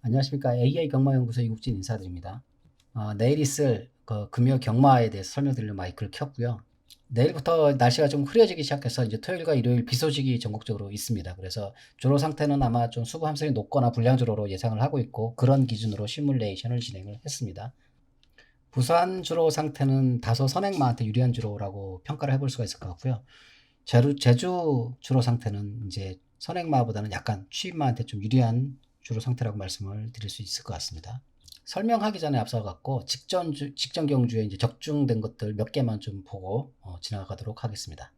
안녕하십니까. AI 경마연구소 이국진 인사드립니다. 내일 있을 금요 경마에 대해서 설명드리려고 마이크를 켰고요. 내일부터 날씨가 좀 흐려지기 시작해서 이제 토요일과 일요일 비 소식이 전국적으로 있습니다. 그래서 주로 상태는 아마 좀 수부 함수이 높거나 불량 주로로 예상을 하고 있고, 그런 기준으로 시뮬레이션을 진행을 했습니다. 부산 주로 상태는 다소 선행마한테 유리한 주로라고 평가를 해볼 수가 있을 것 같고요. 제주 주로 상태는 이제 선행마보다는 약간 추임마한테 좀 유리한 주로 상태라고 말씀을 드릴 수 있을 것 같습니다. 설명하기 전에 앞서 갖고 직전 경주에 이제 적중된 것들 몇 개만 좀 보고 지나가도록 하겠습니다.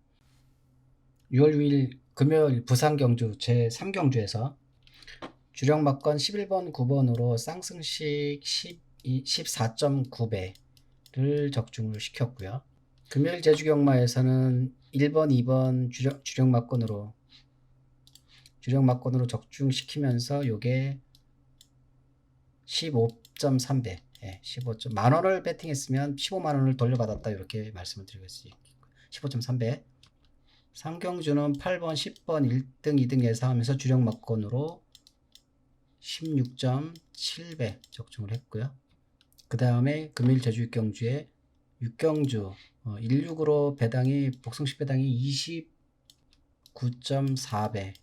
6월 6일 금요일 부산 경주 제 3경주에서 주력 막건 11번 9번으로 쌍승식 14.9배를 적중을 시켰고요. 금요일 제주 경마에서는 1번 2번 주력 막건으로 적중시키면서 요게 15.3배, 15점, 만원을 베팅했으면 15만원을 돌려받았다, 이렇게 말씀을 드리겠습니다. 15.3배. 상경주는 8번 10번 1등 2등 예상하면서 주력 막건으로 16.7배 적중을 했고요. 그 다음에 금일 제주 6경주에 6경주 16으로 배당이 복승식 배당이 29.4배.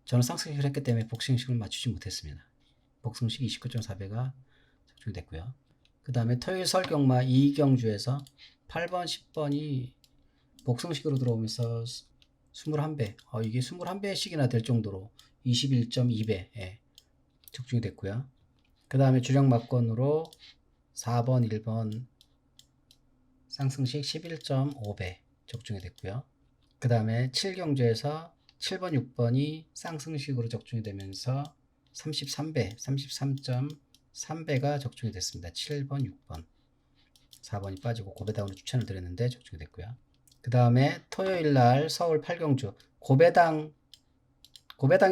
저는 쌍승식을 했기 때문에 복승식을 맞추지 못했습니다. 복승식 29.4배가 적중이 됐고요. 그 다음에 토요일 설경마 2경주에서 8번 10번이 복승식으로 들어오면서 21배, 이게 21배씩이나 될 정도로 21.2배 적중이 됐고요. 그 다음에 주력 막건으로 4번 1번 쌍승식 11.5배 적중이 됐고요. 그 다음에 7경주에서 7번 6번이 쌍승식으로 적중이 되면서 33배 33.3배가 적중이 됐습니다. 7번 6번 4번이 빠지고 고배당으로 추천을 드렸는데 적중이 됐고요. 그 다음에 토요일날 서울 8경주 고배당이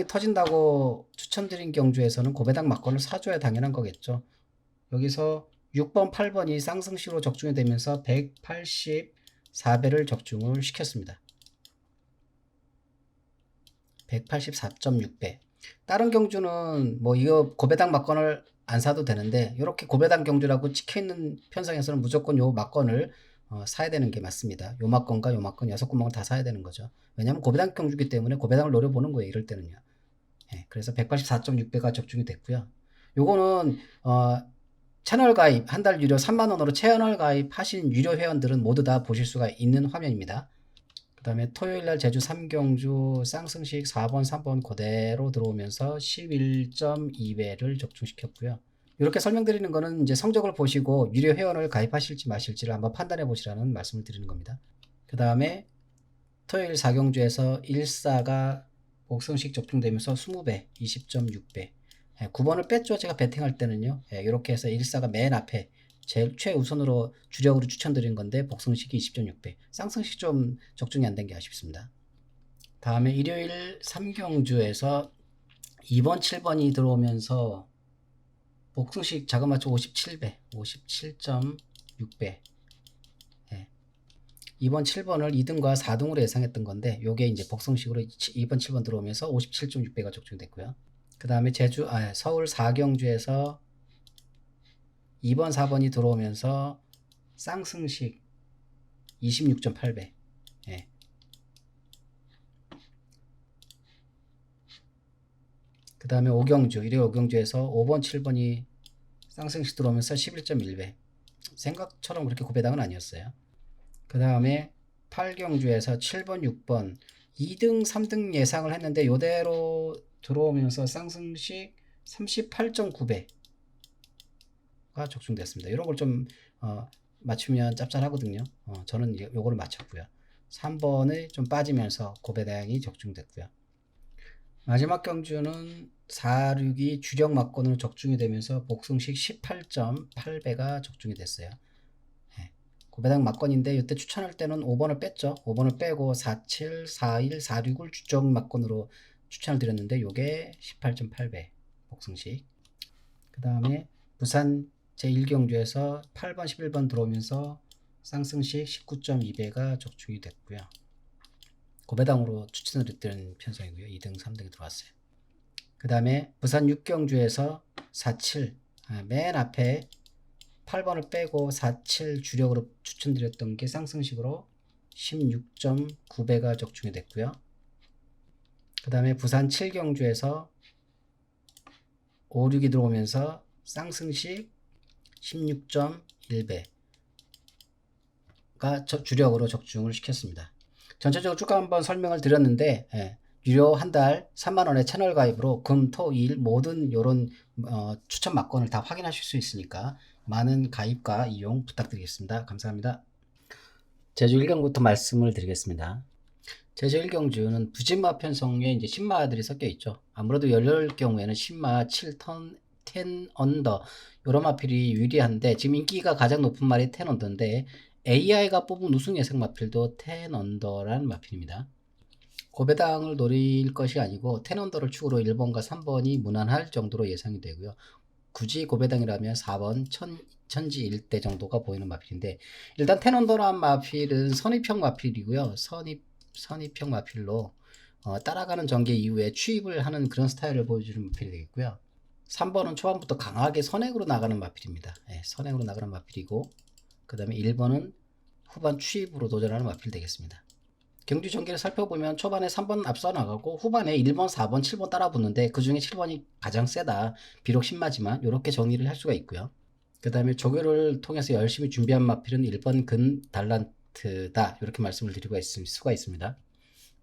터진다고 추천드린 경주에서는 고배당 막건을 사줘야 당연한 거겠죠. 여기서 6번 8번이 쌍승식으로 적중이 되면서 184배를 적중을 시켰습니다. 184.6배. 다른 경주는 뭐 이거 고배당 막건을 안 사도 되는데, 이렇게 고배당 경주라고 찍혀있는 편성에서는 무조건 요 막건을 사야 되는 게 맞습니다. 요 막건과 요 막건 6구멍을 다 사야 되는 거죠. 왜냐하면 고배당 경주기 때문에 고배당을 노려보는 거예요, 이럴 때는요. 그래서 184.6배가 적중이 됐고요. 요거는 채널 가입 한 달 유료 3만원으로 채널 가입하신 유료 회원들은 모두 다 보실 수가 있는 화면입니다. 그 다음에 토요일날 제주 3경주 쌍승식 4번 3번 그대로 들어오면서 11.2배를 적중시켰고요. 이렇게 설명드리는 거는 이제 성적을 보시고 유료 회원을 가입하실지 마실지를 한번 판단해 보시라는 말씀을 드리는 겁니다. 그 다음에 토요일 4경주에서 1사가 복승식 적중되면서 20배 20.6배. 9번을 뺐죠. 제가 배팅할 때는요. 이렇게 해서 1사가 맨 앞에 제일 최우선으로 주력으로 추천드린 건데 복승식이 20.6배. 쌍승식 좀 적중이 안 된 게 아쉽습니다. 다음에 일요일 3경주에서 2번 7번이 들어오면서 복승식 자그마치 57배 57.6배. 2번 7번을 2등과 4등으로 예상했던 건데, 요게 이제 복승식으로 2번 7번 들어오면서 57.6배가 적중됐고요. 그 다음에 서울 4경주에서 2번 4번이 들어오면서 쌍승식 26.8배. 그 다음에 일요일 5경주에서 5번 7번이 쌍승식 들어오면서 11.1배. 생각처럼 그렇게 고배당은 아니었어요. 그 다음에 8경주에서 7번 6번 2등 3등 예상을 했는데 요대로 들어오면서 쌍승식 38.9배가 적중됐습니다. 이런 걸 좀 맞추면 짭짤하거든요. 저는 요거를 맞췄고요. 3번에 좀 빠지면서 고배당이 적중됐고요. 마지막 경주는 4,6이 주력 막건으로 적중이 되면서 복승식 18.8배가 적중이 됐어요. 고배당 막건인데 이때 추천할 때는 5번을 뺐죠. 5번을 빼고 47, 41, 46을 주력 막건으로 추천을 드렸는데 요게 18.8배 복승식. 그 다음에 부산 제1경주에서 8번 11번 들어오면서 쌍승식 19.2배가 적중이 됐고요. 고배당으로 추천을 드린 편성이고요. 2등 3등이 들어왔어요. 그 다음에 부산 6경주에서 47, 맨 앞에 8번을 빼고 47 주력으로 추천드렸던 게 상승식으로 16.9배가 적중이 됐고요. 그 다음에 부산 7경주에서 5, 6이 들어오면서 상승식 16.1배가 주력으로 적중을 시켰습니다. 전체적으로 쭉 한번 설명을 드렸는데, 유료 한 달 3만원의 채널 가입으로 금, 토, 일 모든 요런 추천 막건을 다 확인하실 수 있으니까 많은 가입과 이용 부탁드리겠습니다. 감사합니다. 제주 1경부터 말씀을 드리겠습니다. 제주 1경주는 부진마 편성에 이제 신마들이 섞여 있죠. 아무래도 열릴 경우에는 신마 7턴 10 언더 요런 마필이 유리한데, 지금 인기가 가장 높은 말이 10 언더인데 AI가 뽑은 우승 예상 마필도 10 언더라는 마필입니다. 고배당을 노릴 것이 아니고 10 언더를 축으로 1번과 3번이 무난할 정도로 예상이 되고요. 굳이 고배당이라면 4번 천지 1대 정도가 보이는 마필인데, 일단 10 언더란 마필은 선입형 마필이고요. 선입형 마필로 따라가는 전개 이후에 추입을 하는 그런 스타일을 보여주는 마필이 되겠고요. 3번은 초반부터 강하게 선행으로 나가는 마필입니다. 선행으로 나가는 마필이고, 그 다음에 1번은 후반 추입으로 도전하는 마필 되겠습니다. 경주 전개를 살펴보면 초반에 3번 앞서 나가고 후반에 1번, 4번, 7번 따라 붙는데 그 중에 7번이 가장 세다. 비록 신마지만 이렇게 정리를 할 수가 있고요. 그 다음에 조교를 통해서 열심히 준비한 마필은 1번 근 달란트다. 이렇게 말씀을 드리고 있을 수가 있습니다.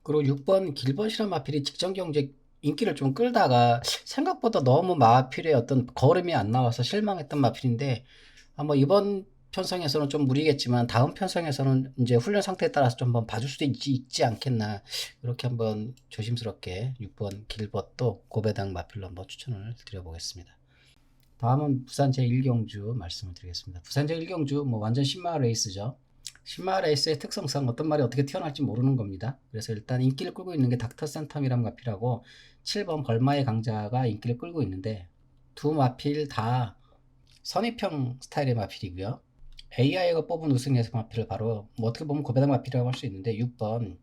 그리고 6번 길벗이라는 마필이 직전 경제 인기를 좀 끌다가 생각보다 너무 마필의 어떤 걸음이 안 나와서 실망했던 마필인데, 아마 이번 편성에서는 좀 무리겠지만 다음 편성에서는 이제 훈련 상태에 따라서 좀 한번 봐줄 수도 있지 않겠나, 이렇게 한번 조심스럽게 6번 길벗도 고배당 마필로 한번 추천을 드려보겠습니다. 다음은 부산 제1경주 말씀을 드리겠습니다. 부산 제1경주 뭐 완전 신마 레이스죠. 신마 레이스의 특성상 어떤 말이 어떻게 튀어나올지 모르는 겁니다. 그래서 일단 인기를 끌고 있는 게 닥터 센텀이라는 마필하고 7번 벌마의 강자가 인기를 끌고 있는데, 두 마필 다 선입형 스타일의 마필이고요. AI가 뽑은 우승 예상 마필을 바로 뭐 어떻게 보면 고배당 마필이라고 할 수 있는데 6번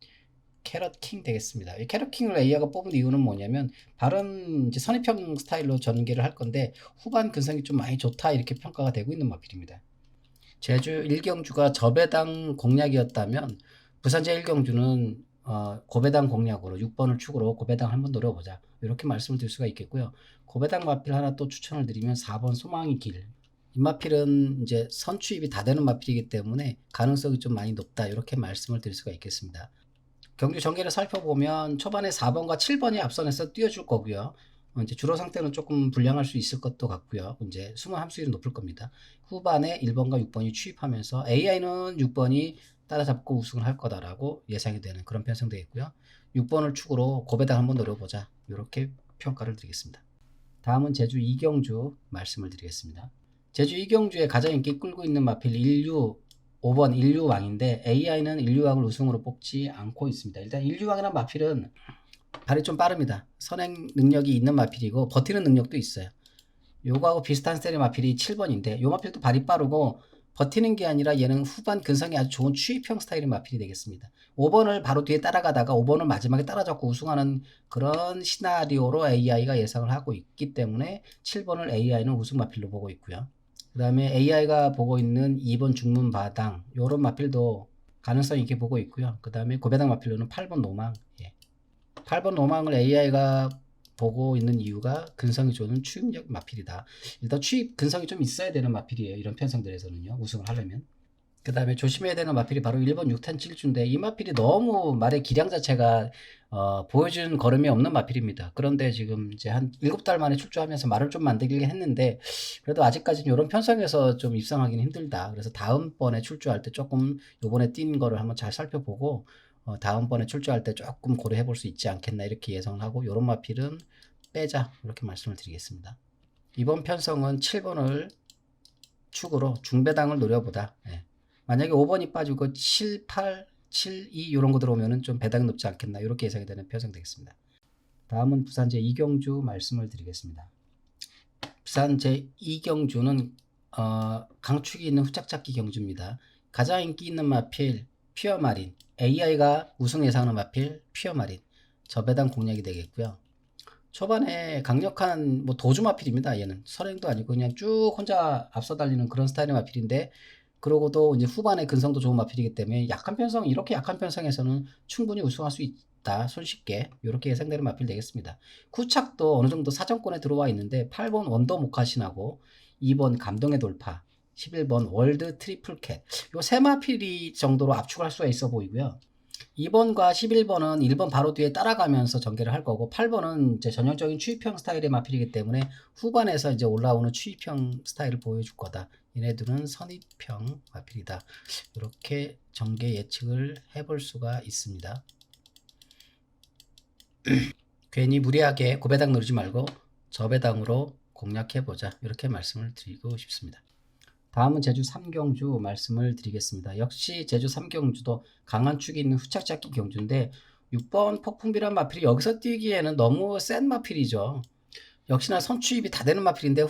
캐럿킹 되겠습니다. 이 캐럿킹을 AI가 뽑은 이유는 뭐냐면, 발은 이제 선입형 스타일로 전개를 할 건데 후반 근성이 좀 많이 좋다 이렇게 평가가 되고 있는 마필입니다. 제주 1경주가 저배당 공략이었다면 부산 제1경주는 고배당 공략으로 6번을 축으로 고배당 한번 노려보자, 이렇게 말씀을 드릴 수가 있겠고요. 고배당 마필 하나 또 추천을 드리면 4번 소망의 길. 이 마필은 이제 선추입이 다 되는 마필이기 때문에 가능성이 좀 많이 높다, 이렇게 말씀을 드릴 수가 있겠습니다. 경주 전개를 살펴보면 초반에 4번과 7번이 앞선에서 뛰어줄 거고요. 이제 주로 상태는 조금 불량할 수 있을 것도 같고요. 이제 숨은 함수율이 높을 겁니다. 후반에 1번과 6번이 추입하면서 AI는 6번이 따라잡고 우승을 할 거다라고 예상이 되는 그런 편성 되겠고요. 6번을 축으로 고배당 한번 노려보자, 이렇게 평가를 드리겠습니다. 다음은 제주 2경주 말씀을 드리겠습니다. 제주 2경주에 가장 인기 끌고 있는 마필 5번 인류왕인데 AI는 인류왕을 우승으로 뽑지 않고 있습니다. 일단 인류왕이라는 마필은 발이 좀 빠릅니다. 선행 능력이 있는 마필이고 버티는 능력도 있어요. 요거하고 비슷한 스타일의 마필이 7번인데 요 마필도 발이 빠르고 버티는 게 아니라 얘는 후반 근성이 아주 좋은 추입형 스타일의 마필이 되겠습니다. 5번을 바로 뒤에 따라가다가 5번을 마지막에 따라잡고 우승하는 그런 시나리오로 AI가 예상을 하고 있기 때문에 7번을 AI는 우승 마필로 보고 있고요. 그 다음에 AI가 보고 있는 2번 중문바당 요런 마필도 가능성 있게 보고 있고요. 그 다음에 고배당 마필로는 8번 노망, 8번 노망을 AI가 보고 있는 이유가 근성이 좋은 추입력 마필이다. 일단 추입 근성이 좀 있어야 되는 마필이에요. 이런 편성들에서는요, 우승을 하려면. 그 다음에 조심해야 되는 마필이 바로 1번 6탄 7주인데 이 마필이 너무 말의 기량 자체가 보여준 걸음이 없는 마필입니다. 그런데 지금 이제 한 7달 만에 출조하면서 말을 좀 만들긴 했는데 그래도 아직까지는 이런 편성에서 좀 입상하기는 힘들다. 그래서 다음번에 출조할 때 조금 요번에 뛴 거를 한번 잘 살펴보고 다음번에 출조할 때 조금 고려해 볼 수 있지 않겠나, 이렇게 예상을 하고 요런 마필은 빼자, 이렇게 말씀을 드리겠습니다. 이번 편성은 7번을 축으로 중배당을 노려보다. 만약에 5번이 빠지고 7, 8, 7, 2 이런 거 들어오면은 좀 배당이 높지 않겠나, 이렇게 예상이 되는 편성 되겠습니다. 다음은 부산 제2경주 말씀을 드리겠습니다. 부산 제2경주는 강축이 있는 후짝잡기 경주입니다. 가장 인기 있는 마필 퓨어마린, AI가 우승 예상하는 마필 퓨어마린, 저배당 공략이 되겠고요. 초반에 강력한 뭐 도주 마필입니다. 얘는 선행도 아니고 그냥 쭉 혼자 앞서 달리는 그런 스타일의 마필인데, 그러고도 이제 후반에 근성도 좋은 마필이기 때문에 약한 편성, 이렇게 약한 편성에서는 충분히 우승할 수 있다, 손쉽게. 이렇게 예상되는 마필 되겠습니다. 쿠착도 어느 정도 사정권에 들어와 있는데 8번 원더 모카신하고 2번 감동의 돌파, 11번 월드 트리플 캣, 요 세 마필이 정도로 압축할 수가 있어 보이고요. 2번과 11번은 1번 바로 뒤에 따라가면서 전개를 할 거고, 8번은 이제 전형적인 추입형 스타일의 마필이기 때문에 후반에서 이제 올라오는 추입형 스타일을 보여줄 거다. 얘네들은 선입형 마필이다. 이렇게 전개 예측을 해볼 수가 있습니다. 괜히 무리하게 고배당 누르지 말고 저배당으로 공략해보자, 이렇게 말씀을 드리고 싶습니다. 다음은 제주 삼경주 말씀을 드리겠습니다. 역시 제주 삼경주도 강한 축이 있는 후착잡기 경주인데 6번 폭풍비란 마필이 여기서 뛰기에는 너무 센 마필이죠. 역시나 선추입이 다 되는 마필인데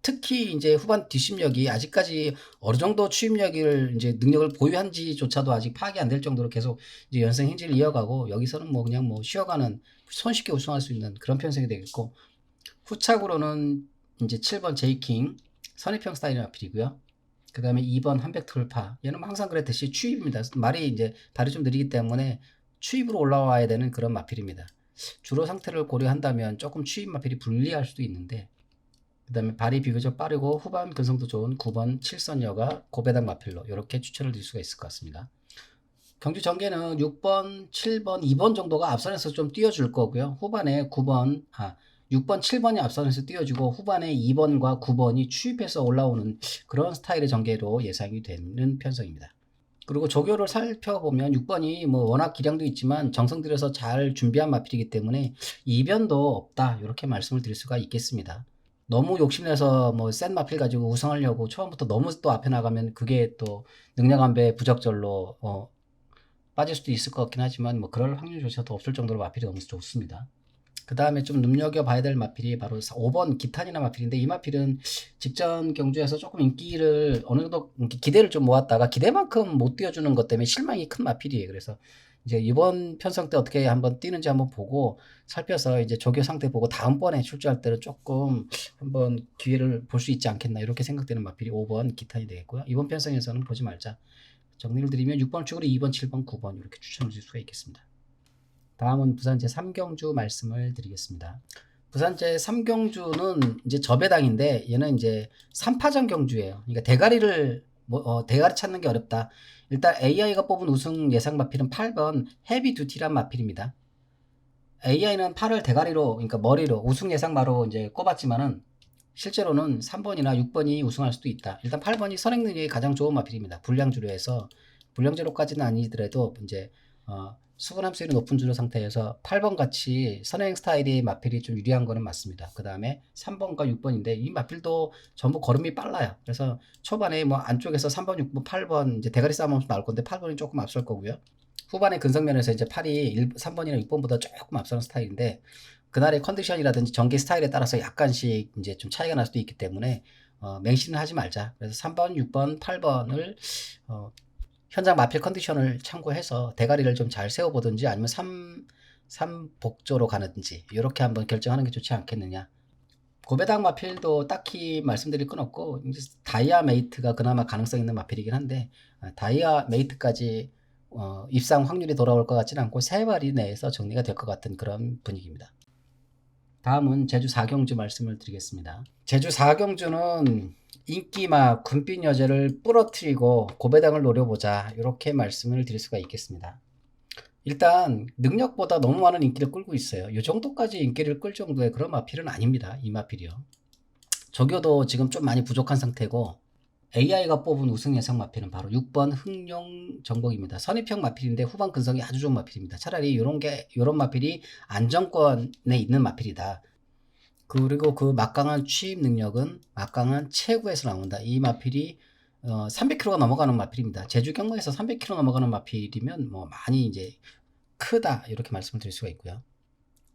특히 이제 후반 뒷심력이 아직까지 어느 정도 추입력을 이제 능력을 보유한지조차도 아직 파악이 안 될 정도로 계속 이제 연승 행진을 이어가고, 여기서는 뭐 그냥 뭐 쉬어가는, 손쉽게 우승할 수 있는 그런 편성이 되겠고, 후착으로는 이제 7번 제이킹 선입형 스타일의 마필이고요. 그 다음에 2번 한백 돌파, 얘는 항상 그랬듯이 추입입니다. 말이 이제 발이 좀 느리기 때문에 추입으로 올라와야 되는 그런 마필입니다. 주로 상태를 고려한다면 조금 추입 마필이 불리할 수도 있는데, 그 다음에 발이 비교적 빠르고 후반 근성도 좋은 9번 7선여가 고배당 마필로 이렇게 추천을 드릴 수가 있을 것 같습니다. 경주 전개는 6번, 7번, 2번 정도가 앞선에서 좀 띄워줄 거고요. 후반에 6번, 7번이 앞선에서 띄워주고 후반에 2번과 9번이 추입해서 올라오는 그런 스타일의 전개로 예상이 되는 편성입니다. 그리고 조교를 살펴보면 6번이 뭐 워낙 기량도 있지만 정성 들여서 잘 준비한 마필이기 때문에 이변도 없다, 이렇게 말씀을 드릴 수가 있겠습니다. 너무 욕심내서 뭐 센 마필 가지고 우승하려고 처음부터 너무 또 앞에 나가면 그게 또 능력 안배 부적절로 빠질 수도 있을 것 같긴 하지만 뭐 그럴 확률조차도 없을 정도로 마필이 너무 좋습니다. 그 다음에 좀 눈여겨봐야 될 마필이 바로 5번 기탄이나 마필인데, 이 마필은 직전 경주에서 조금 인기를 어느 정도 기대를 좀 모았다가 기대만큼 못 띄워주는 것 때문에 실망이 큰 마필이에요. 그래서 이제 이번 편성 때 어떻게 한번 뛰는지 한번 보고 살펴서 이제 조교 상태 보고 다음번에 출주할 때는 조금 한번 기회를 볼 수 있지 않겠나, 이렇게 생각되는 마필이 5번 기탄이 되겠고요. 이번 편성에서는 보지 말자. 정리를 드리면 6번 축으로 2번, 7번, 9번 이렇게 추천해 줄 수가 있겠습니다. 다음은 부산 제3경주 말씀을 드리겠습니다. 부산 제3경주는 이제 저배당인데 얘는 이제 3파전 경주예요. 그러니까 대가리 찾는 게 어렵다. 일단 AI가 뽑은 우승 예상 마필은 8번 헤비 두티란 마필입니다. AI는 8을 대가리로, 그러니까 머리로 우승 예상마로 이제 꼽았지만은 실제로는 3번이나 6번이 우승할 수도 있다. 일단 8번이 선행 능력이 가장 좋은 마필입니다. 불량주로 해서, 불량주로까지는 아니더라도 이제 수분 함수율이 높은 주로 상태에서 8번 같이 선행 스타일이 마필이 좀 유리한 거는 맞습니다. 그 다음에 3번과 6번인데 이 마필도 전부 걸음이 빨라요. 그래서 초반에 뭐 안쪽에서 3번, 6번, 8번 이제 대가리 싸움하면서 나올 건데 8번이 조금 앞설 거고요. 후반에 근성면에서 이제 8이 3번이나 6번보다 조금 앞서는 스타일인데, 그날의 컨디션이라든지 전개 스타일에 따라서 약간씩 이제 좀 차이가 날 수도 있기 때문에 맹신을 하지 말자. 그래서 3번, 6번, 8번을 현장 마필 컨디션을 참고해서 대가리를 좀 잘 세워보든지 아니면 3복조로 가는지 이렇게 한번 결정하는 게 좋지 않겠느냐. 고배당 마필도 딱히 말씀드릴 건 없고, 이제 다이아 메이트가 그나마 가능성 있는 마필이긴 한데 다이아 메이트까지 입상 확률이 돌아올 것 같지는 않고 3마리 내에서 정리가 될 것 같은 그런 분위기입니다. 다음은 제주 4경주 말씀을 드리겠습니다. 제주 4경주는 인기마 군빛 여제를 부러뜨리고 고배당을 노려보자, 이렇게 말씀을 드릴 수가 있겠습니다. 일단 능력보다 너무 많은 인기를 끌고 있어요. 이 정도까지 인기를 끌 정도의 그런 마필은 아닙니다. 이 마필이요. 저교도 지금 좀 많이 부족한 상태고, AI가 뽑은 우승 예상 마필은 바로 6번 흥룡 정복입니다. 선입형 마필인데 후반 근성이 아주 좋은 마필입니다. 차라리 이런 마필이 안정권에 있는 마필이다. 그리고 그 막강한 취입 능력은 막강한 체구에서 나온다. 이 마필이 300kg가 넘어가는 마필입니다. 제주 경마에서 300kg 넘어가는 마필이면 뭐 많이 이제 크다, 이렇게 말씀을 드릴 수가 있고요.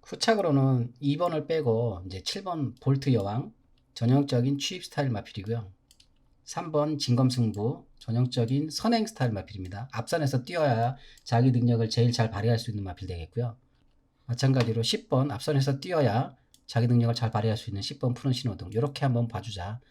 후착으로는 2번을 빼고 이제 7번 볼트 여왕, 전형적인 취입 스타일 마필이고요. 3번 진검승부, 전형적인 선행 스타일 마필입니다. 앞선에서 뛰어야 자기 능력을 제일 잘 발휘할 수 있는 마필 되겠고요. 마찬가지로 10번 앞선에서 뛰어야 자기 능력을 잘 발휘할 수 있는 10번 푸른 신호 등 이렇게 한번 봐주자.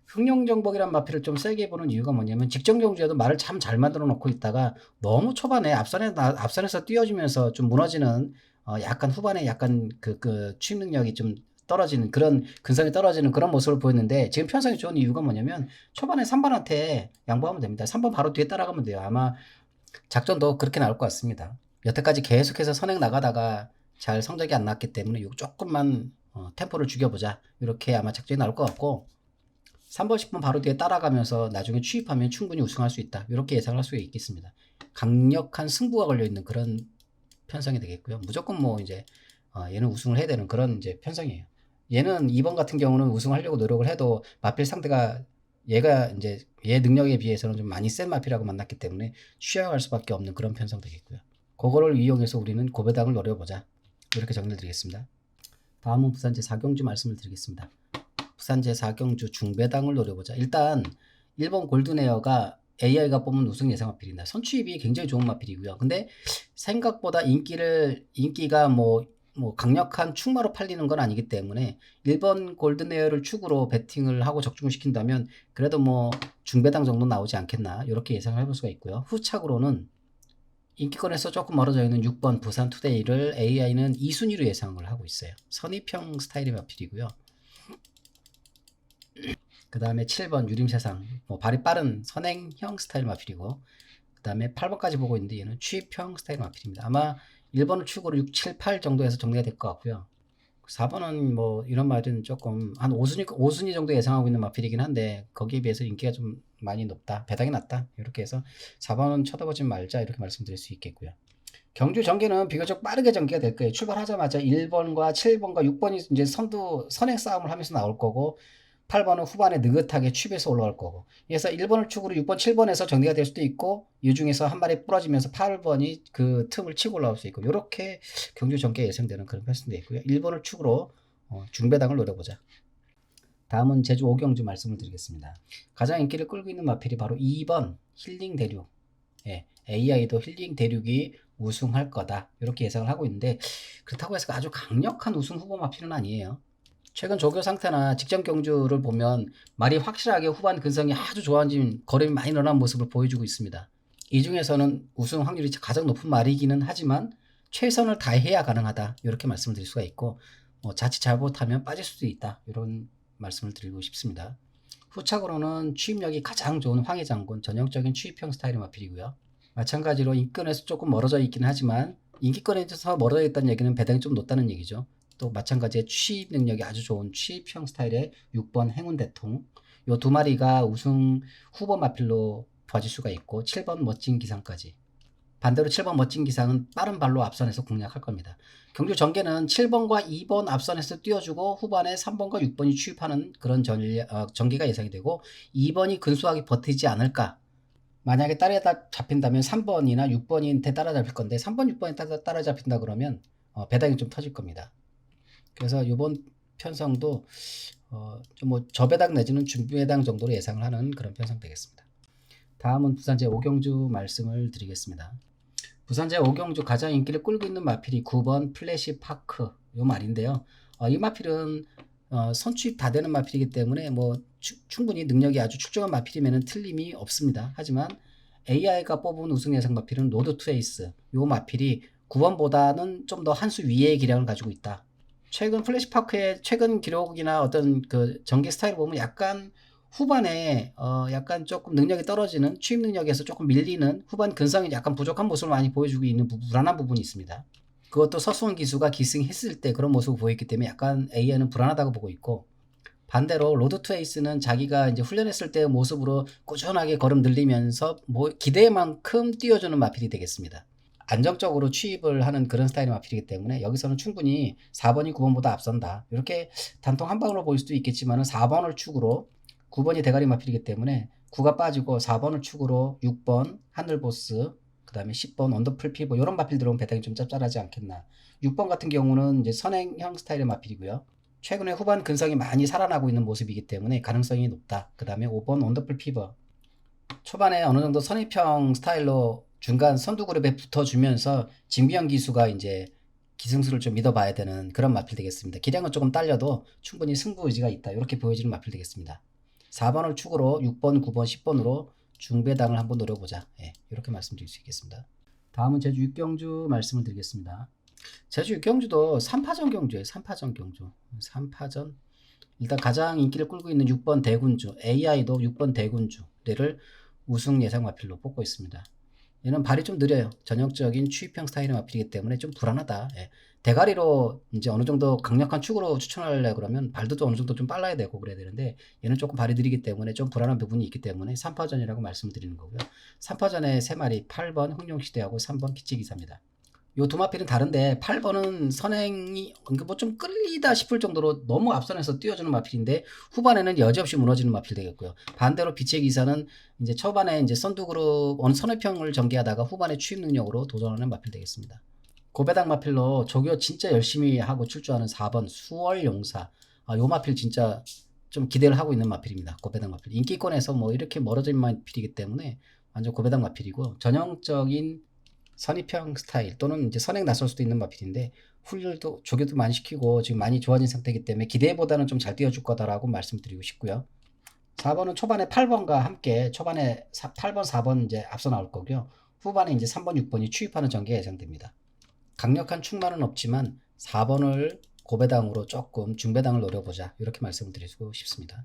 흥룡정복이란 마필을 좀 세게 보는 이유가 뭐냐면 직전경주에도 말을 참 잘 만들어 놓고 있다가 너무 초반에 앞선에서 뛰어주면서 좀 무너지는 약간 후반에 약간 그 추입 능력이 좀 떨어지는 그런 근성이 떨어지는 그런 모습을 보였는데 지금 편성이 좋은 이유가 뭐냐면 초반에 3번한테 양보하면 됩니다. 3번 바로 뒤에 따라가면 돼요. 아마 작전도 그렇게 나올 것 같습니다. 여태까지 계속해서 선행 나가다가 잘 성적이 안 났기 때문에 이거 조금만 템포를 죽여보자 이렇게 아마 작전이 나올 것 같고 3번 10번 바로 뒤에 따라가면서 나중에 추입하면 충분히 우승할 수 있다 이렇게 예상을 할 수 있겠습니다. 강력한 승부가 걸려있는 그런 편성이 되겠고요. 무조건 뭐 이제 얘는 우승을 해야 되는 그런 이제 편성이에요. 얘는 2번 같은 경우는 우승하려고 노력을 해도 마필 상대가 얘가 이제 얘 능력에 비해서는 좀 많이 센 마필하고 만났기 때문에 쉬어갈 수밖에 없는 그런 편성 되겠고요. 그거를 이용해서 우리는 고배당을 노려보자 이렇게 정리를 드리겠습니다. 다음은 부산제 4경주 말씀을 드리겠습니다. 부산제 4경주 중배당을 노려보자. 일단 1번 골든에어가 AI가 뽑은 우승 예상 마필입니다. 선취입이 굉장히 좋은 마필이고요. 근데 생각보다 인기가 뭐 강력한 축마로 팔리는 건 아니기 때문에 1번 골든에어를 축으로 베팅을 하고 적중을 시킨다면 그래도 뭐 중배당 정도 나오지 않겠나 이렇게 예상을 해볼 수가 있고요. 후착으로는 인기권에서 조금 멀어져 있는 6번 부산 투데이를 AI는 2순위로 예상을 하고 있어요. 선입형 스타일의 마필이고요. 그 다음에 7번 유림세상 발이 빠른 선행형 스타일 마필이고 그 다음에 8번까지 보고 있는데 얘는 취입형 스타일 마필입니다. 아마 1번을 축으로 6, 7, 8 정도에서 정리가 될 것 같고요. 4번은 뭐 이런 말은 조금 한 5순위 정도 예상하고 있는 마필이긴 한데 거기에 비해서 인기가 좀 많이 높다. 배당이 낮다. 이렇게 해서 4번은 쳐다보지 말자 이렇게 말씀드릴 수 있겠고요. 경주 전개는 비교적 빠르게 전개가 될 거예요. 출발하자마자 1번과 7번과 6번이 이제 선행 싸움을 하면서 나올 거고 8번은 후반에 느긋하게 취입해서 올라갈 거고 그래서 1번을 축으로 6번, 7번에서 정리가 될 수도 있고 이 중에서 한 마리 부러지면서 8번이 그 틈을 치고 올라올 수 있고 이렇게 경주 전개 예상되는 그런 편성도 있고요. 1번을 축으로 중배당을 노려보자. 다음은 제주 5경주 말씀을 드리겠습니다. 가장 인기를 끌고 있는 마필이 바로 2번 힐링 대륙. 예, AI도 힐링 대륙이 우승할 거다 이렇게 예상을 하고 있는데 그렇다고 해서 아주 강력한 우승 후보 마필은 아니에요. 최근 조교 상태나 직전 경주를 보면 말이 확실하게 후반 근성이 아주 좋아진 걸음이 많이 늘어난 모습을 보여주고 있습니다. 이 중에서는 우승 확률이 가장 높은 말이기는 하지만 최선을 다해야 가능하다 이렇게 말씀을 드릴 수가 있고 자칫 잘못하면 빠질 수도 있다 이런 말씀을 드리고 싶습니다. 후착으로는 취입력이 가장 좋은 황해장군 전형적인 취입형 스타일의 마필이고요. 마찬가지로 인기권에서 조금 멀어져 있긴 하지만 인기권에서 멀어져 있다는 얘기는 배당이 좀 높다는 얘기죠. 또 마찬가지의 취입 능력이 아주 좋은 취입형 스타일의 6번 행운 대통 요 두 마리가 우승 후보 마필로 봐줄 수가 있고 7번 멋진 기상까지 반대로 7번 멋진 기상은 빠른 발로 앞선에서 공략할 겁니다. 경주 전개는 7번과 2번 앞선에서 띄워주고 후반에 3번과 6번이 취입하는 그런 전개가 예상이 되고 2번이 근소하게 버티지 않을까. 만약에 따라잡힌다면 3번이나 6번한테 따라잡힐 건데 3번, 6번이 따라잡힌다 그러면 배당이 좀 터질 겁니다. 그래서 이번 편성도 좀 뭐 저배당 내지는 중배당 정도로 예상을 하는 그런 편성 되겠습니다. 다음은 부산제 5경주 말씀을 드리겠습니다. 부산제 5경주 가장 인기를 끌고 있는 마필이 9번 플래시 파크 요 말인데요. 이 마필은 선취입 다 되는 마필이기 때문에 뭐 충분히 능력이 아주 출중한 마필이면 틀림이 없습니다. 하지만 AI가 뽑은 우승 예상 마필은 로드 투 에이스 요 마필이 9번보다는 좀 더 한 수 위의 기량을 가지고 있다. 최근 플래시파크의 최근 기록이나 어떤 그 전개 스타일을 보면 약간 후반에 약간 조금 능력이 떨어지는 취입 능력에서 조금 밀리는 후반 근성이 약간 부족한 모습을 많이 보여주고 있는 불안한 부분이 있습니다. 그것도 서수원 기수가 기승했을 때 그런 모습을 보였기 때문에 약간 AI는 불안하다고 보고 있고 반대로 로드 투 에이스는 자기가 이제 훈련했을 때의 모습으로 꾸준하게 걸음 늘리면서 기대만큼 띄워주는 마필이 되겠습니다. 안정적으로 취입을 하는 그런 스타일의 마필이기 때문에 여기서는 충분히 4번이 9번보다 앞선다. 이렇게 단통 한 방으로 보일 수도 있겠지만 4번을 축으로 9번이 대가리 마필이기 때문에 9가 빠지고 4번을 축으로 6번 하늘보스 그 다음에 10번 언더풀 피버 이런 마필 들어오면 배당이 좀 짭짤하지 않겠나. 6번 같은 경우는 이제 선행형 스타일의 마필이고요. 최근에 후반 근성이 많이 살아나고 있는 모습이기 때문에 가능성이 높다. 그 다음에 5번 원더풀 피버 초반에 어느 정도 선입형 스타일로 중간 선두 그룹에 붙어주면서 진비형 기수가 이제 기승수를 좀 믿어봐야 되는 그런 마필 되겠습니다. 기량은 조금 딸려도 충분히 승부 의지가 있다. 이렇게 보여지는 마필 되겠습니다. 4번을 축으로 6번, 9번, 10번으로 중배당을 한번 노려보자. 예, 이렇게 말씀드릴 수 있겠습니다. 다음은 제주 육경주 말씀을 드리겠습니다. 제주 육경주도 3파전 경주예요. 3파전 경주. 3파전. 일단 가장 인기를 끌고 있는 6번 대군주, AI도 6번 대군주를 우승 예상 마필로 뽑고 있습니다. 얘는 발이 좀 느려요. 전형적인 추입형 스타일의 마필이기 때문에 좀 불안하다. 예. 대가리로 이제 어느 정도 강력한 축으로 추천하려 그러면 발도 좀 어느 정도 좀 빨라야 되고 그래야 되는데 얘는 조금 발이 느리기 때문에 좀 불안한 부분이 있기 때문에 3파전이라고 말씀을 드리는 거고요. 3파전에 3마리 8번 흥룡시대하고 3번 기치기사입니다. 요 두 마필은 다른데 8번은 선행이 뭐 좀 끌리다 싶을 정도로 너무 앞선에서 뛰어주는 마필인데 후반에는 여지없이 무너지는 마필 되겠고요. 반대로 빛의 기사는 이제 초반에 이제 선두그룹 어느 선회평을 전개하다가 후반에 추입 능력으로 도전하는 마필 되겠습니다. 고배당 마필로 조교 진짜 열심히 하고 출주하는 4번 수월용사. 요 마필 진짜 좀 기대를 하고 있는 마필입니다. 고배당 마필. 인기권에서 뭐 이렇게 멀어진 마필이기 때문에 완전 고배당 마필이고 전형적인 선입형 스타일 또는 이제 선행 나설 수도 있는 마필인데 훈련도 조교도 많이 시키고 지금 많이 좋아진 상태이기 때문에 기대보다는 좀 잘 뛰어줄 거다라고 말씀드리고 싶고요. 4번은 초반에 8번과 함께 초반에 8번, 4번 이제 앞서 나올 거고요. 후반에 이제 3번, 6번이 추입하는 전개 예상됩니다. 강력한 충만은 없지만 4번을 고배당으로 조금 중배당을 노려보자 이렇게 말씀을 드리고 싶습니다.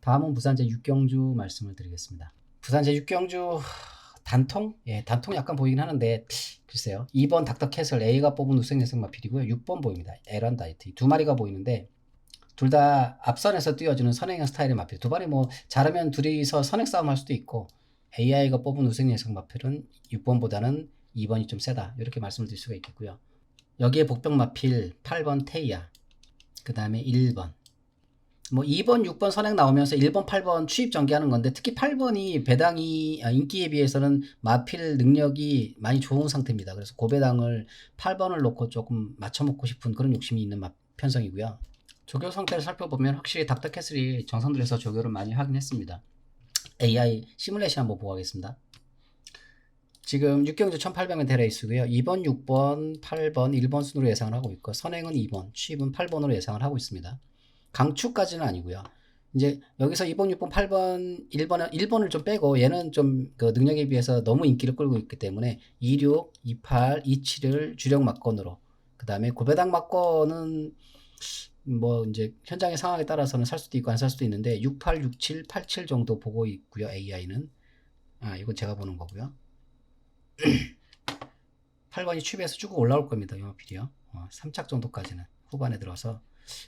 다음은 부산 제6경주 말씀을 드리겠습니다. 부산 제6경주 단통? 예, 단통 약간 보이긴 하는데 글쎄요. 2번 닥터캐슬 A가 뽑은 우승 예상 마필이고요. 6번 보입니다. 에런다이트 두 마리가 보이는데 둘 다 앞선에서 뛰어주는 선행형 스타일의 마필. 두 마리 뭐 잘하면 둘이서 선행 싸움 할 수도 있고 AI가 뽑은 우승 예상 마필은 6번보다는 2번이 좀 세다. 이렇게 말씀을 드릴 수가 있겠고요. 여기에 복병 마필 8번 테이아 그 다음에 1번 뭐 2번, 6번 선행 나오면서 1번, 8번 추입 전개하는 건데 특히 8번이 배당이 인기에 비해서는 마필 능력이 많이 좋은 상태입니다. 그래서 고배당을 8번을 놓고 조금 맞춰먹고 싶은 그런 욕심이 있는 편성이고요. 조교 상태를 살펴보면 확실히 닥터캐슬이 정상들에서 조교를 많이 하긴 했습니다. AI 시뮬레이션 한번 보고 하겠습니다. 지금 6경주 1800명 대레이스고요. 2번, 6번, 8번, 1번 순으로 예상을 하고 있고 선행은 2번, 추입은 8번으로 예상을 하고 있습니다. 강추까지는 아니고요. 이제 여기서 2번, 6번, 8번, 1번을 좀 빼고 얘는 좀 그 능력에 비해서 너무 인기를 끌고 있기 때문에 26, 28, 27을 주력 막건으로 그 다음에 고배당 막건은 뭐 이제 현장의 상황에 따라서는 살 수도 있고 안 살 수도 있는데 68, 67, 87 정도 보고 있고요. AI는 이건 제가 보는 거고요. 8번이 추비해서 쭉 올라올 겁니다. 이 마필이요. 3착 정도까지는 후반에 들어서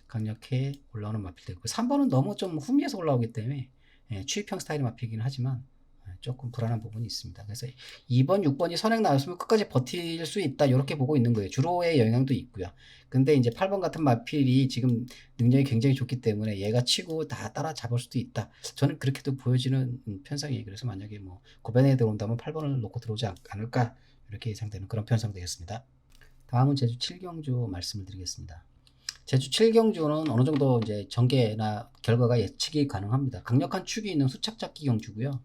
강력해 올라오는 마필 되고 3번은 너무 좀 후미에서 올라오기 때문에 추입형 스타일의 마필이긴 하지만 조금 불안한 부분이 있습니다. 그래서 2번, 6번이 선행 나왔으면 끝까지 버틸 수 있다 이렇게 보고 있는 거예요. 주로의 영향도 있고요. 근데 이제 8번 같은 마필이 지금 능력이 굉장히 좋기 때문에 얘가 치고 다 따라잡을 수도 있다. 저는 그렇게도 보여지는 편성이에요. 그래서 만약에 뭐 고변에 들어온다면 8번을 놓고 들어오지 않을까 이렇게 예상되는 그런 편성 되겠습니다. 다음은 제주 7경주 말씀을 드리겠습니다. 제주 7경주는 어느 정도 이제 전개나 결과가 예측이 가능합니다. 강력한 축이 있는 수착잡기 경주고요.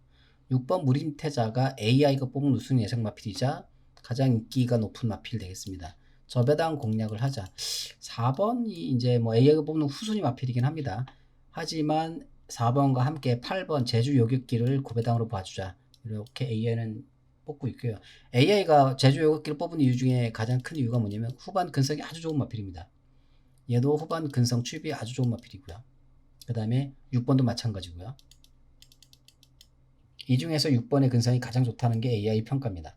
6번 무림태자가 AI가 뽑은 우승 예상 마필이자 가장 인기가 높은 마필 되겠습니다. 저배당 공략을 하자. 4번이 이제 뭐 AI가 뽑는 후순위 마필이긴 합니다. 하지만 4번과 함께 8번 제주 요격기를 고배당으로 봐주자. 이렇게 AI는 뽑고 있고요. AI가 제주 요격기를 뽑은 이유 중에 가장 큰 이유가 뭐냐면 후반 근성이 아주 좋은 마필입니다. 얘도 후반 근성 추입이 아주 좋은 마필이고요. 그 다음에 6번도 마찬가지고요. 이 중에서 6번의 근성이 가장 좋다는 게 AI 평가입니다.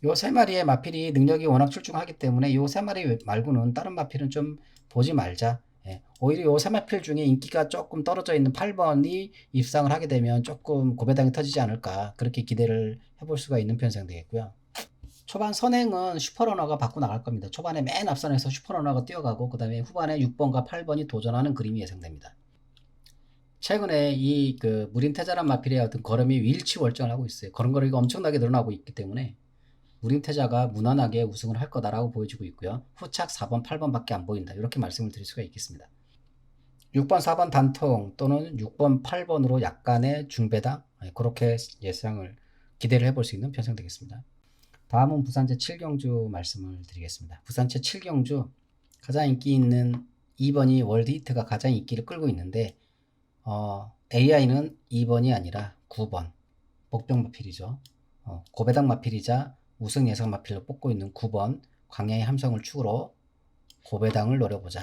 요 세 마리의 마필이 능력이 워낙 출중하기 때문에 요 세 마리 말고는 다른 마필은 좀 보지 말자. 오히려 요 세 마필 중에 인기가 조금 떨어져 있는 8번이 입상을 하게 되면 조금 고배당이 터지지 않을까 그렇게 기대를 해볼 수가 있는 편성 되겠고요. 초반 선행은 슈퍼러너가 받고 나갈 겁니다. 초반에 맨 앞선에서 슈퍼러너가 뛰어가고 그 다음에 후반에 6번과 8번이 도전하는 그림이 예상됩니다. 최근에 이 그 무림태자란 마필의 어떤 걸음이 일치월장을 하고 있어요. 걸음걸이가 엄청나게 늘어나고 있기 때문에 무림태자가 무난하게 우승을 할 거다라고 보여지고 있고요. 후착 4번, 8번밖에 안 보인다. 이렇게 말씀을 드릴 수가 있겠습니다. 6번, 4번 단통 또는 6번, 8번으로 약간의 중배당 그렇게 예상을 기대를 해볼 수 있는 편성 되겠습니다. 다음은 부산 제7경주 말씀을 드리겠습니다. 부산 제7경주 가장 인기 있는 2번이 월드 히트가 가장 인기를 끌고 있는데 AI는 2번이 아니라 9번 복병 마필이죠. 고배당 마필이자 우승 예상 마필로 뽑고 있는 9번 광야의 함성을 축으로 고배당을 노려보자.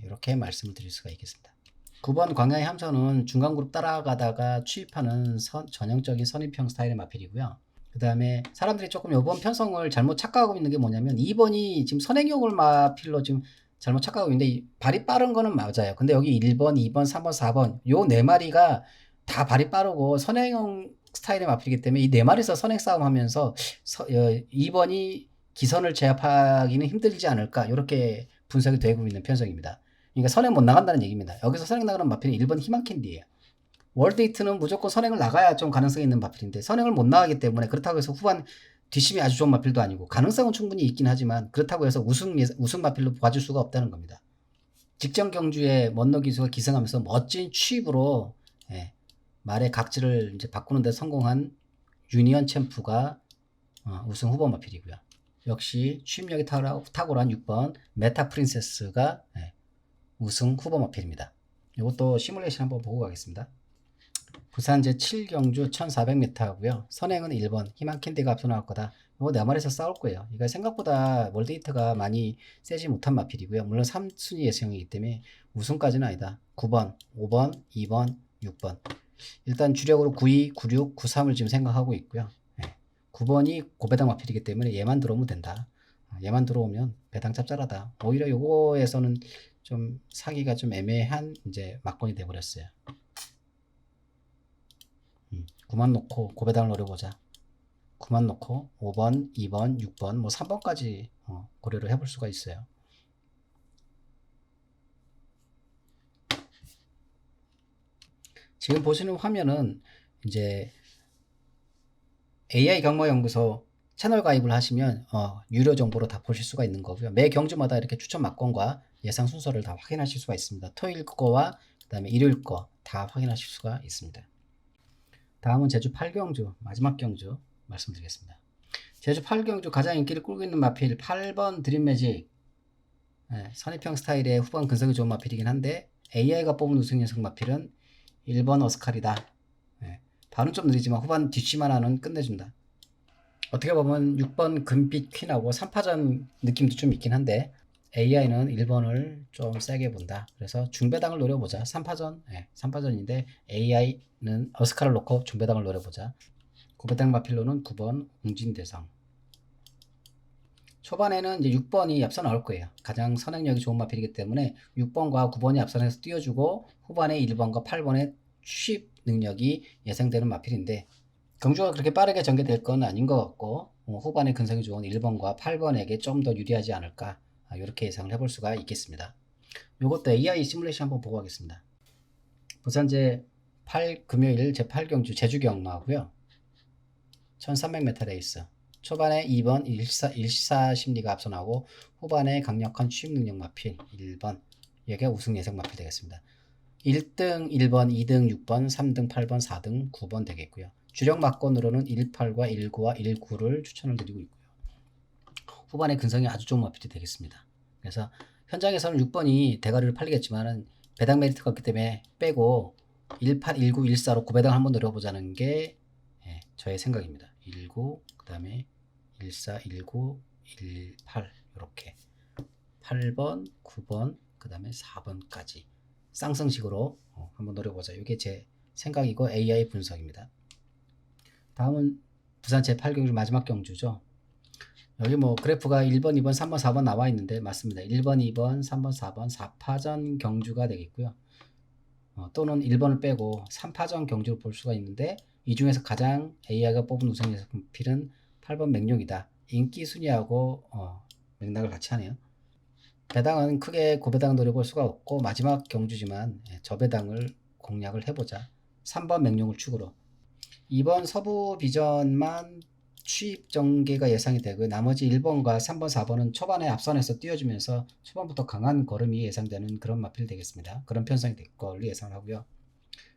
이렇게 말씀을 드릴 수가 있겠습니다. 9번 광야의 함성은 중간그룹 따라가다가 취입하는 전형적인 선입형 스타일의 마필이고요. 그 다음에 사람들이 조금 이번 편성을 잘못 착각하고 있는 게 뭐냐면 2번이 지금 선행용을 마필로 지금 잘못 착각하고 있는데 발이 빠른 거는 맞아요. 근데 여기 1번, 2번, 3번, 4번 요 네 마리가 다 발이 빠르고 선행용 스타일의 마필이기 때문에 이 네 마리에서 선행 싸움 하면서 2번이 기선을 제압하기는 힘들지 않을까 이렇게 분석이 되고 있는 편성입니다. 그러니까 선행 못 나간다는 얘기입니다. 여기서 선행 나가는 마필은 1번 희망 캔디예요. 월드 히트는 무조건 선행을 나가야 좀 가능성이 있는 마필인데 선행을 못 나가기 때문에 그렇다고 해서 후반 뒷심이 아주 좋은 마필도 아니고 가능성은 충분히 있긴 하지만 그렇다고 해서 우승 마필로 봐줄 수가 없다는 겁니다. 직전 경주에 먼너 기수가 기승하면서 멋진 취입으로 말의 각질을 이제 바꾸는 데 성공한 유니언 챔프가 우승 후보 마필이고요. 역시 취입력이 탁월한 6번 메타 프린세스가 우승 후보 마필입니다. 이것도 시뮬레이션 한번 보고 가겠습니다. 부산 제7경주 1400m 하고요. 선행은 1번 희망 캔디가 앞서 나올 거다. 이거 네 마리에서 싸울 거예요. 이거 생각보다 월드 히트가 많이 세지 못한 마필이고요. 물론 3순위 예상이기 때문에 우승까지는 아니다. 9번, 5번, 2번, 6번. 일단 주력으로 92, 96, 93을 지금 생각하고 있고요. 9번이 고배당 마필이기 때문에 얘만 들어오면 된다. 얘만 들어오면 배당 짭짤하다. 오히려 요거에서는 좀 사기가 좀 애매한 이제 막건이 돼버렸어요. 9만 놓고 고배당을 노려보자. 9만 놓고 5번, 2번, 6번, 뭐 3번까지 고려를 해볼 수가 있어요. 지금 보시는 화면은 이제 AI 경마연구소 채널 가입을 하시면 유료 정보로 다 보실 수가 있는 거고요. 매 경주마다 이렇게 추천 막건과 예상 순서를 다 확인하실 수가 있습니다. 토요일 거와 그 다음에 일요일 거 다 확인하실 수가 있습니다. 다음은 제주 8경주 마지막 경주 말씀드리겠습니다. 제주 8경주 가장 인기를 끌고 있는 마필 8번 드림매직 선입형 스타일의 후반 근성이 좋은 마필이긴 한데 AI가 뽑은 우승 예상 마필은 1번 어스칼이다. 발은 좀 느리지만 후반 뒷심만 하는 끝내준다. 어떻게 보면 6번 금빛 퀸하고 3파전 느낌도 좀 있긴 한데 AI는 1번을 좀 세게 본다. 그래서 중배당을 노려보자. 3파전 3파전인데 AI는 어스카를 놓고 중배당을 노려보자. 고배당 마필로는 9번 웅진대성. 초반에는 이제 6번이 앞서 나올 거예요. 가장 선행력이 좋은 마필이기 때문에 6번과 9번이 앞선에서 띄워주고 후반에 1번과 8번의 취입 능력이 예상되는 마필인데 경주가 그렇게 빠르게 전개될 건 아닌 것 같고 후반에 근성이 좋은 1번과 8번에게 좀 더 유리하지 않을까 이렇게 예상을 해볼 수가 있겠습니다. 이것도 AI 시뮬레이션 한번 보고 가겠습니다. 부산 제8 금요일 제8경주 제주경마고요. 1300m 레이스 초반에 2번 일사 심리가 앞서 나오고 후반에 강력한 취입 능력 마필 1번 여기가 우승 예상 마필 되겠습니다. 1등 1번, 2등 6번, 3등 8번, 4등 9번 되겠고요. 주력 막건으로는 18과 19와 19를 추천을 드리고 있고요. 후반에 근성이 아주 좋은 마필이 되겠습니다. 그래서 현장에서는 6번이 대가리를 팔리겠지만은 배당 메리트가 없기 때문에 빼고 18, 19, 14로 9배당 한번 노려보자는 게 저의 생각입니다. 19, 그 다음에 14, 19, 18 이렇게 8번, 9번, 그 다음에 4번까지 쌍성식으로 한번 노려보자. 이게 제 생각이고 AI 분석입니다. 다음은 부산 제8경주 마지막 경주죠. 여기 뭐 그래프가 1번, 2번, 3번, 4번 나와 있는데 맞습니다. 1번, 2번, 3번, 4번 4파전 경주가 되겠고요. 또는 1번을 빼고 3파전 경주를 볼 수가 있는데 이 중에서 가장 AI가 뽑은 우승 예상필은 8번 맹룡이다. 인기 순위하고 맥락을 같이 하네요. 배당은 크게 고배당 노려볼 수가 없고 마지막 경주지만 저배당을 공략을 해보자. 3번 맹룡을 축으로 2번 서부 비전만 취입 전개가 예상이 되고 나머지 1번과 3번, 4번은 초반에 앞선에서 띄워주면서 초반부터 강한 걸음이 예상되는 그런 마필 되겠습니다. 그런 편성이 될 걸로 예상하고요.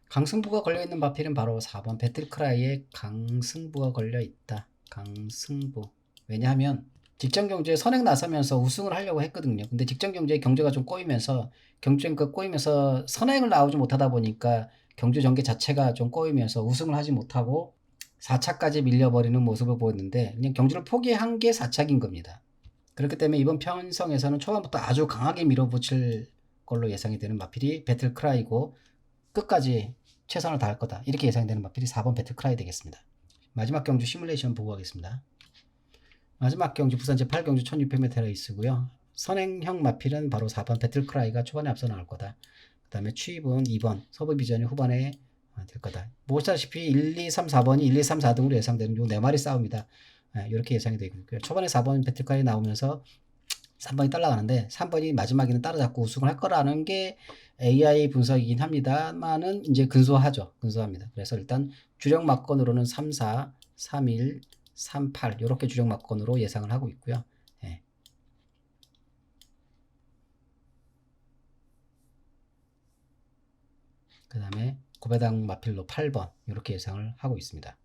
강승부가 걸려있는 마필은 바로 4번 배틀크라이에 강승부가 걸려있다. 강승부 왜냐하면 직전경주에 선행 나서면서 우승을 하려고 했거든요. 근데 직전경주에 경주가 좀 꼬이면서 경주가 꼬이면서 선행을 나오지 못하다 보니까 경주 전개 자체가 좀 꼬이면서 우승을 하지 못하고 4차까지 밀려버리는 모습을 보였는데 그냥 경주를 포기한 게 4차인 겁니다. 그렇기 때문에 이번 편성에서는 초반부터 아주 강하게 밀어붙일 걸로 예상이 되는 마필이 배틀크라이고 끝까지 최선을 다할 거다. 이렇게 예상되는 마필이 4번 배틀크라이 되겠습니다. 마지막 경주 시뮬레이션 보고 가겠습니다. 마지막 경주 부산 제8경주 1600m 레이스고요. 선행형 마필은 바로 4번 배틀크라이가 초반에 앞서 나올 거다. 그 다음에 추입은 2번 서브비전이 후반에 될 거다. 보시다시피 1, 2, 3, 4번이 1, 2, 3, 4등으로 예상되는 요 4마리 싸움이다. 이렇게 예상이 되고 있고요. 초반에 4번 배틀크라이 나오면서 3번이 따라가는데 3번이 마지막에는 따라잡고 우승을 할 거라는 게 AI 분석이긴 합니다만은 이제 근소합니다. 그래서 일단 주력 막건으로는 3, 4, 3, 1, 3, 8 이렇게 주력 막건으로 예상을 하고 있고요. 예. 그 다음에 고배당 마필로 8번 이렇게 예상을 하고 있습니다.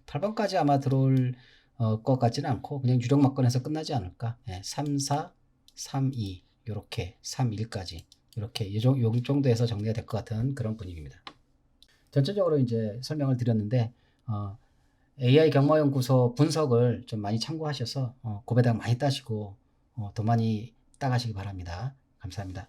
8번까지 아마 들어올 것 같지는 않고 그냥 유력 막건에서 끝나지 않을까. 3, 4, 3, 2 이렇게 3, 1까지 이렇게 요 정도에서 정리가 될 것 같은 그런 분위기입니다. 전체적으로 이제 설명을 드렸는데 AI 경마연구소 분석을 좀 많이 참고하셔서 고배당 많이 따시고 더 많이 따가시기 바랍니다. 감사합니다.